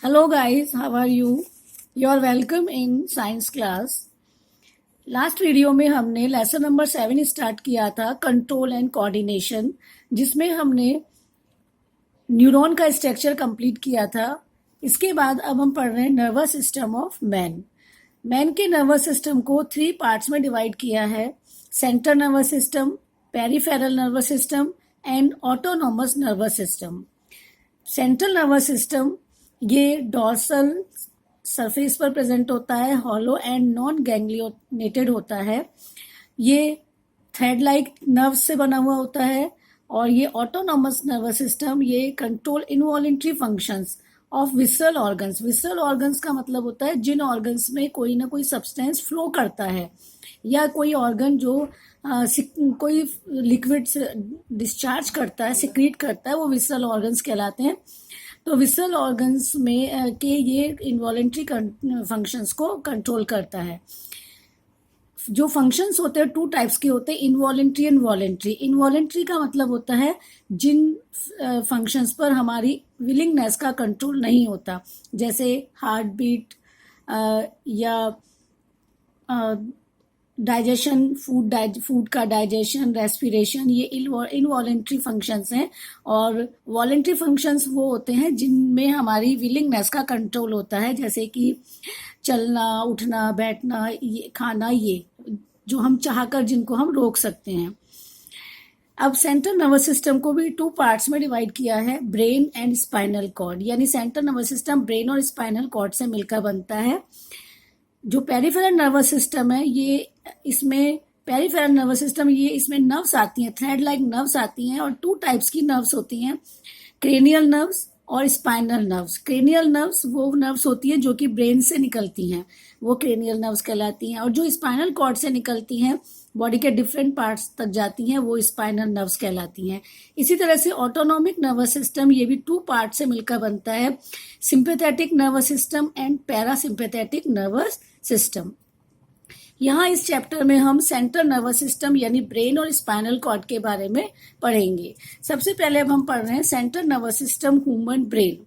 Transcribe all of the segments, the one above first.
Hello guys, how are you? You are welcome in science class. Last video में हमने lesson number 7 start किया था, control and coordination, जिसमें हमने neuron का स्ट्रक्चर कंप्लीट किया था. इसके बाद अब हम पढ़ रहे हैं nervous system of man. Man के नर्वस सिस्टम को 3 पार्ट्स में डिवाइड किया है: central nervous system, peripheral nervous system and autonomous nervous system. Central nervous system ये डॉर्सल सरफेस पर प्रेजेंट होता है, हॉलो एंड नॉन गैंग्लियोनेटेड होता है. ये थ्रेड लाइक नर्व से बना हुआ होता है. और ये ऑटोनोमस नर्वस सिस्टम ये control involuntary functions of visceral organs. Visceral organs का मतलब होता है जिन ऑर्गन्स में कोई ना कोई सब्सटेंस फ्लो करता है या कोई ऑर्गन जो कोई लिक्विड डिस्चार्ज करता है, सिक्रीट करता है, वो विसरल ऑर्गन्स कहलाते हैं. तो विसरल ऑर्गन्स में के ये इनवॉलेंट्री फंक्शंस को कंट्रोल करता है. जो फंक्शंस होते हैं 2 टाइप्स के होते हैं, इनवॉलेंट्री एंड वॉलेंट्री. इनवॉलेंट्री का मतलब होता है जिन फंक्शंस पर हमारी विलिंगनेस का कंट्रोल नहीं होता, जैसे हार्ट बीट या डाइजेशन, फूड का डाइजेशन, रेस्पिरेशन, ये इनवॉलेंट्री फंक्शंस हैं. और वॉलेंट्री फंक्शंस वो होते हैं जिनमें हमारी विलिंगनेस का कंट्रोल होता है, जैसे कि चलना, उठना, बैठना, ये खाना, ये जो हम चाहकर जिनको हम रोक सकते हैं. अब सेंट्रल नर्वस सिस्टम को भी 2 पार्ट्स में डिवाइड किया है, ब्रेन एंड स्पाइनल कॉर्ड. यानी सेंट्रल नर्वस सिस्टम ब्रेन और स्पाइनल कॉर्ड से मिलकर बनता है. जो पेरिफेरल नर्वस सिस्टम है ये इसमें पेरिफेरल नर्वस सिस्टम ये इसमें नर्व्स आती हैं, थ्रेड लाइक नर्व्स आती हैं. और 2 टाइप्स की नर्व्स होती हैं, क्रेनियल नर्व्स और स्पाइनल नर्व्स. क्रेनियल नर्व्स वो नर्व्स होती हैं जो कि ब्रेन से निकलती हैं, वो क्रेनियल नर्व्स कहलाती हैं. और जो स्पाइनल कॉर्ड से निकलती हैं, बॉडी के डिफरेंट पार्ट्स तक जाती हैं, वो स्पाइनल नर्व्स कहलाती हैं. इसी तरह से ऑटोनॉमिक नर्वस सिस्टम ये भी 2 पार्ट से मिलकर बनता है, sympathetic nervous system and parasympathetic nervous system. यहाँ इस चैप्टर में हम सेंट्रल नर्वस सिस्टम यानी ब्रेन और स्पाइनल कॉर्ड के बारे में पढ़ेंगे. सबसे पहले अब हम पढ़ रहे हैं central nervous system human brain.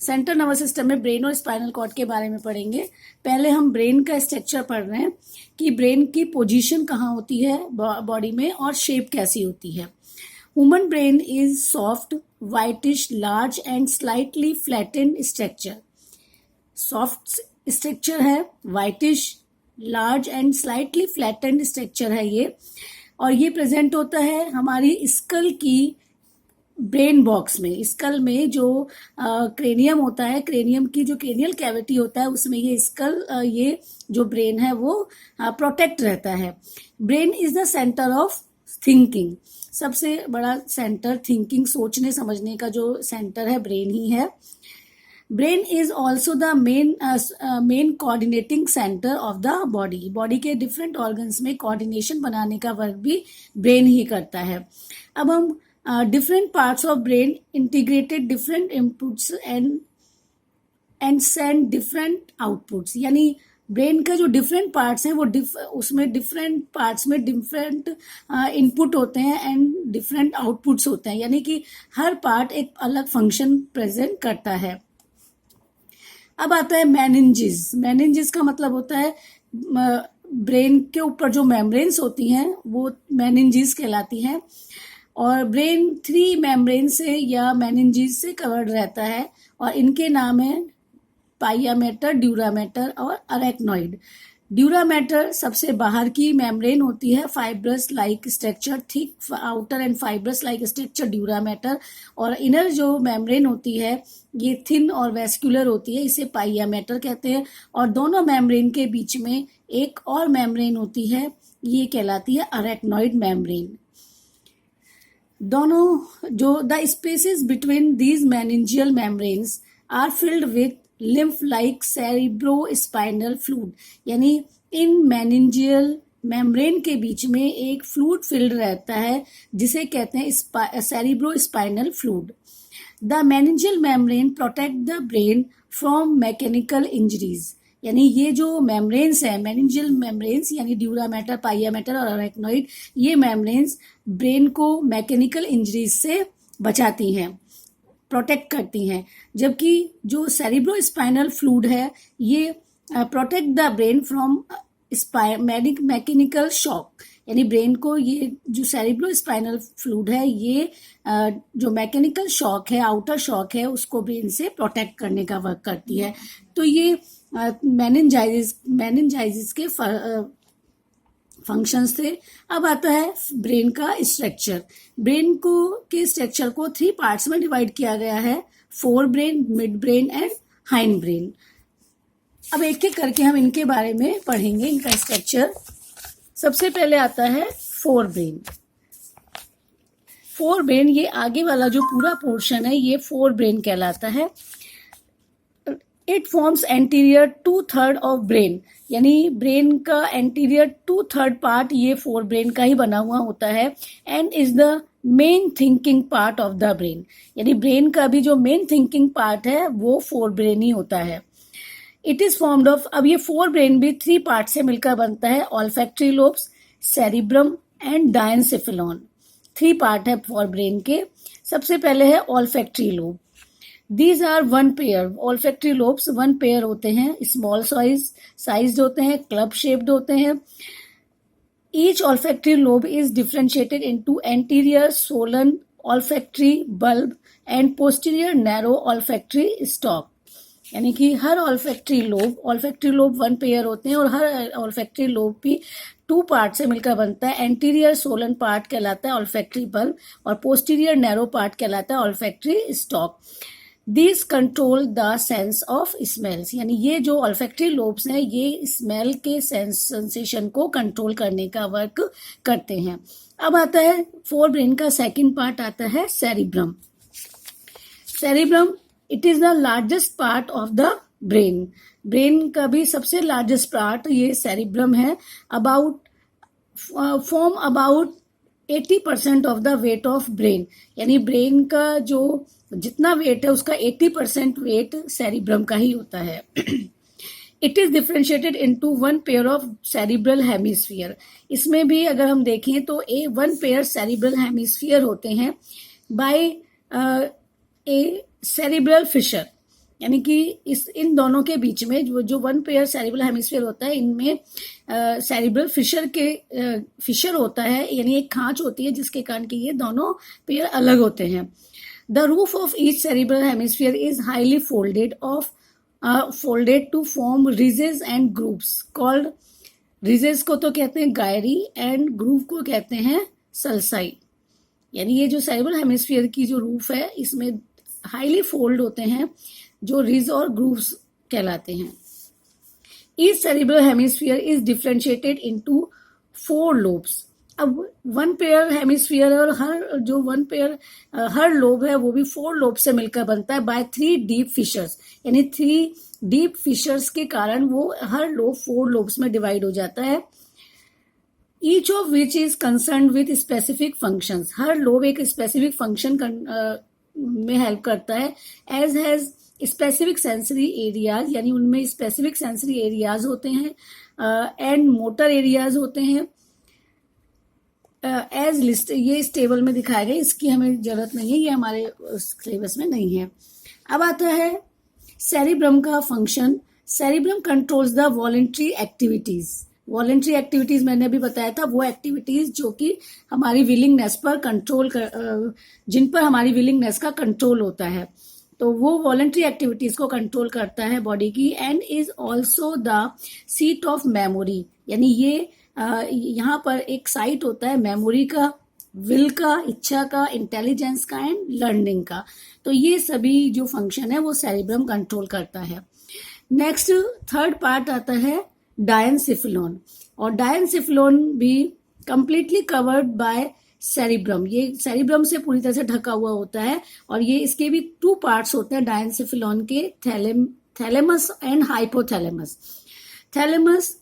Central nervous system में ब्रेन और स्पाइनल कॉर्ड के बारे में पढ़ेंगे. पहले हम ब्रेन का स्ट्रक्चर पढ़ रहे हैं कि ब्रेन की पोजीशन कहाँ होती है बॉडी में और शेप कैसी होती है. Human brain is soft, whitish, large and slightly flattened structure. Soft structure है, whitish, large and slightly flattened structure है ये. और ये प्रेजेंट होता है हमारी स्कल की ब्रेन बॉक्स में. स्कल में जो क्रेनियम होता है, क्रेनियम की जो क्रेनियल कैविटी होता है उसमें ये स्कल ये जो ब्रेन है वो प्रोटेक्ट रहता है. Brain is the centre of thinking. सबसे बड़ा सेंटर थिंकिंग, सोचने समझने का जो सेंटर है ब्रेन ही है. Brain is also the main coordinating centre of the body. Body के डिफरेंट ऑर्गन्स में कोऑर्डिनेशन बनाने का वर्क भी ब्रेन ही करता है. अब हम different parts of brain integrated different inputs and send different outputs. यानी ब्रेन का जो डिफरेंट पार्ट्स हैं वो उसमें डिफरेंट पार्ट्स में डिफरेंट इनपुट होते हैं एंड डिफरेंट आउटपुट्स होते हैं. यानी कि हर पार्ट एक अलग फंक्शन प्रेजेंट करता है. अब आता है मेनिंजेस. मेनिंजेस का मतलब होता है ब्रेन के ऊपर जो मेम्ब्रेन्स होती हैं वो मेनिंजेस कहलाती हैं. और ब्रेन 3 मेम्ब्रेन से या मेनिंजेस से कवर्ड रहता है और इनके नाम है पाइया मैटर, ड्यूरा मैटर और अरेक्नॉइड. ड्यूरा मैटर सबसे बाहर की मेम्ब्रेन होती है, fibrous like structure, thick outer and fibrous like structure dura mater. और इनर जो मेम्ब्रेन होती है ये थिन और वेस्कुलर होती है, इसे पाइया मैटर कहते हैं. और दोनों मेम्ब्रेन के बीच में एक और मेम्ब्रेन होती है, ये कहलाती है अरेक्नॉइड मेम्ब्रेन. दोनों जो the spaces between these meningeal membranes are filled with lymph like cerebrospinal fluid. यानी इन मेनिंजियल मेम्ब्रेन के बीच में एक फ्लूइड फिल्ड रहता है जिसे कहते हैं cerebrospinal fluid. The meningeal membrane protect the brain from mechanical injuries. यानी ये जो मेम्ब्रेन्स है, मेनिंजियल मेम्ब्रेन्स यानी ड्यूरा मैटर, पाइया मैटर और अरेक्नॉइड, ये मेम्ब्रेन्स ब्रेन को मैकेनिकल इंजरीज से बचाती हैं. प्रोटेक्ट करती हैं, जबकि जो सेरिब्रोस्पाइनल फ्लूइड है ये protect the brain from mechanical shock. यानी ब्रेन को ये जो सेरिब्रोस्पाइनल फ्लूइड है ये जो मैकेनिकल शॉक है, आउटर शॉक है, उसको ब्रेन से प्रोटेक्ट करने का वर्क करती है। तो ये मेनिंजाइटिस के फंक्शंस थे। अब आता है ब्रेन का स्ट्रक्चर। ब्रेन को के स्ट्रक्चर को 3 पार्ट्स में डिवाइड किया गया है, fore brain, mid brain and hind brain. अब एक एक करके हम इनके बारे में पढ़ेंगे, इनका स्ट्रक्चर। सबसे पहले आता है फोर ब्रेन। फोर ब्रेन, ये आगे वाला जो पूरा पोर्शन है ये फोर ब्रेन कहलाता है। It forms anterior 2/3 of brain, यानी ब्रेन का एंटीरियर 2/3 पार्ट ये फोर ब्रेन का ही बना हुआ होता है। And is the main thinking part of the brain, यानी ब्रेन का भी जो मेन थिंकिंग पार्ट है वो फोर ब्रेन ही होता है। इट इज फॉर्म्ड ऑफ, अब ये फोर ब्रेन भी 3 पार्ट से मिलकर बनता है, olfactory lobes, cerebrum and diencephalon. 3 part है फोर ब्रेन के। सबसे पहले है olfactory lobe. These are one pair, olfactory lobes one pair होते हैं, small sized होते हैं, club shaped होते हैं। Each olfactory lobe is differentiated into anterior swollen olfactory bulb and posterior narrow olfactory stalk। यानी कि हर olfactory lobe one pair होते हैं और हर olfactory lobe भी 2 पार्ट से मिलकर बनता है। एंटीरियर सोलन पार्ट कहलाता है olfactory bulb और पोस्टीरियर नैरो पार्ट कहलाता है olfactory stalk। These control the sense of smells, यानी ये जो olfactory lobes हैं ये स्मेल के सेंसेशन को कंट्रोल करने का वर्क करते हैं। अब आता है फोर ब्रेन का सेकंड पार्ट आता है cerebrum. Cerebrum, it is the largest part of the brain. Brain का भी सबसे लार्जेस्ट पार्ट ये सेरिब्रम है। Form about 80% of the weight of brain, यानी ब्रेन का जो जितना वेट है उसका 80% वेट सेरिब्रम का ही होता है। It is differentiated into one pair of cerebral hemisphere. इसमें भी अगर हम देखें तो वन पेयर सेरिब्रल हेमिस्फीयर होते हैं बाय ए सेरिब्रल फिशर, यानी कि इन दोनों के बीच में जो वन पेयर सेरिब्रल हेमिस्फीयर होता है इनमें सेरिब्रल फिशर होता है, यानी एक खांच होती है जिसके कारण कि ये दोनों पेयर अलग होते हैं। The roof of each cerebral hemisphere is highly folded to form ridges and grooves called, ridges को तो कहते हैं गायरी एंड ग्रूव को कहते हैं सल्साई। यानी ये जो सेरिब्रल हेमिस्फीयर की जो रूफ है इसमें हाईली फोल्ड होते हैं जो रिज और ग्रूव्स कहलाते हैं। Each cerebral hemisphere is differentiated into 4 lobes। अब वन पेयर हेमिस्फीयर है और हर लोब है वो भी 4 लोब से मिलकर बनता है बाय 3 डीप फिशर्स, यानी 3 डीप फिशर्स के कारण वो हर लोब 4 लोब्स में डिवाइड हो जाता है। Each of which is concern with specific functions, हर लोब एक स्पेसिफिक फंक्शन में हेल्प करता है। Each has specific sensory areas, यानी उनमें स्पेसिफिक सेंसरी एरियाज होते हैं एंड मोटर एरियाज होते हैं। एज लिस्ट, ये इस टेबल में दिखाया गया, इसकी हमें जरूरत नहीं है, ये हमारे सिलेबस में नहीं है। अब आता है सेरिब्रम का function. Cerebrum controls the voluntary activities. Voluntary activities मैंने अभी बताया था, वो एक्टिविटीज जो कि हमारी विलिंगनेस पर जिन पर हमारी विलिंगनेस का कंट्रोल होता है, तो वो वॉलेंट्री एक्टिविटीज को कंट्रोल करता है बॉडी की। And is also the seat of memory, यानी ये यहाँ पर एक साइट होता है मेमोरी का, विल का, इच्छा का, इंटेलिजेंस का एंड लर्निंग का। तो ये सभी जो फंक्शन है वो सेरिब्रम कंट्रोल करता है। नेक्स्ट थर्ड पार्ट आता है डायनसेफेलॉन, और डायनसेफेलॉन भी कंप्लीटली कवर्ड बाय सेरिब्रम। ये सेरिब्रम से पूरी तरह से ढका हुआ होता है और ये इसके भी 2 पार्ट्स होते हैं डायनसेफेलॉन के, thalamus and hypothalamus. Thalamus,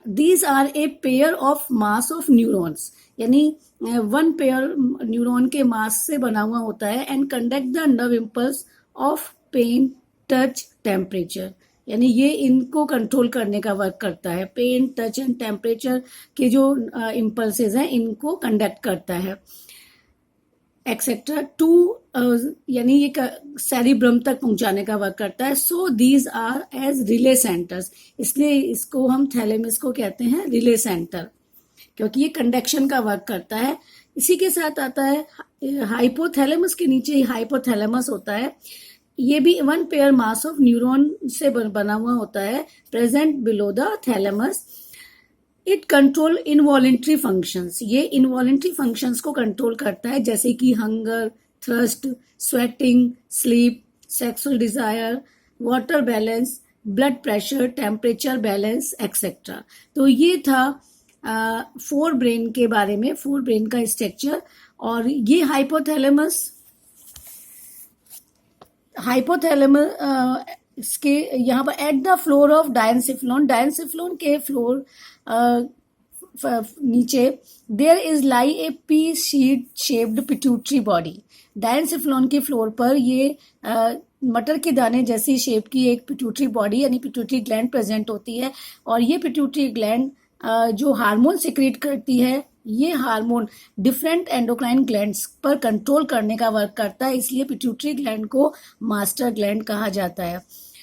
these are a pair of mass of neurons, यानी वन पेयर न्यूरॉन के मास से बना हुआ होता है। And conduct the nerve impulse of pain, touch, temperature, यानी ये इनको कंट्रोल करने का वर्क करता है। पेन, टच एंड टेम्परेचर के जो इम्पल्सेस हैं इनको कंडक्ट करता है। एक्सेट्रा टू यानी ये सेरिब्रम तक पहुंचाने का वर्क करता है. So these are as relay centres, इसलिए इसको हम थैलेमस को कहते हैं रिले सेंटर, क्योंकि ये कंडक्शन का वर्क करता है. इसी के साथ आता है हाइपोथैलेमस, के नीचे ही हाइपोथैलेमस होता है. ये भी one pair mass of neuron से बना हुआ होता है, present below the thalamus. It control involuntary functions, ये इनवॉलेंट्री फंक्शंस को कंट्रोल करता है, जैसे कि hunger, thrust, sweating, sleep, sexual desire, water balance, blood pressure, temperature balance etcetera. तो ये था फोर ब्रेन के बारे में, फोर ब्रेन का स्ट्रक्चर. और ये हाइपोथैलेमस इसके यहाँ पर at the floor of diencephalon, diencephalon के फ्लोर नीचे there is lie a pea sheet shaped pituitary body. Diencephalon के फ्लोर पर ये मटर के दाने जैसी शेप की एक पिट्यूटरी बॉडी यानी पिट्यूटरी ग्लैंड प्रेजेंट होती है. और ये पिट्यूटरी ग्लैंड जो हार्मोन सिक्रीट करती है, ये हार्मोन डिफरेंट एंडोक्राइन ग्लैंड्स पर कंट्रोल करने का वर्क करता है, इसलिए पिट्यूटरी ग्लैंड को मास्टर ग्लैंड कहा जाता है.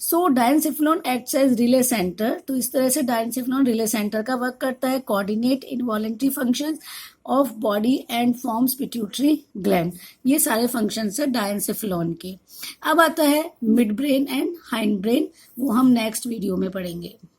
सो डायनसिफ्लोन एक्ट्स एज रिले सेंटर. तो इस तरह से डायनसिफ्लोन रिले सेंटर का वर्क करता है, coordinate involuntary functions of body and forms pituitary gland. ये सारे फंक्शंस है डायनसिफ्लोन के. अब आता है mid brain and hind brain, वो हम नेक्स्ट वीडियो में पढ़ेंगे.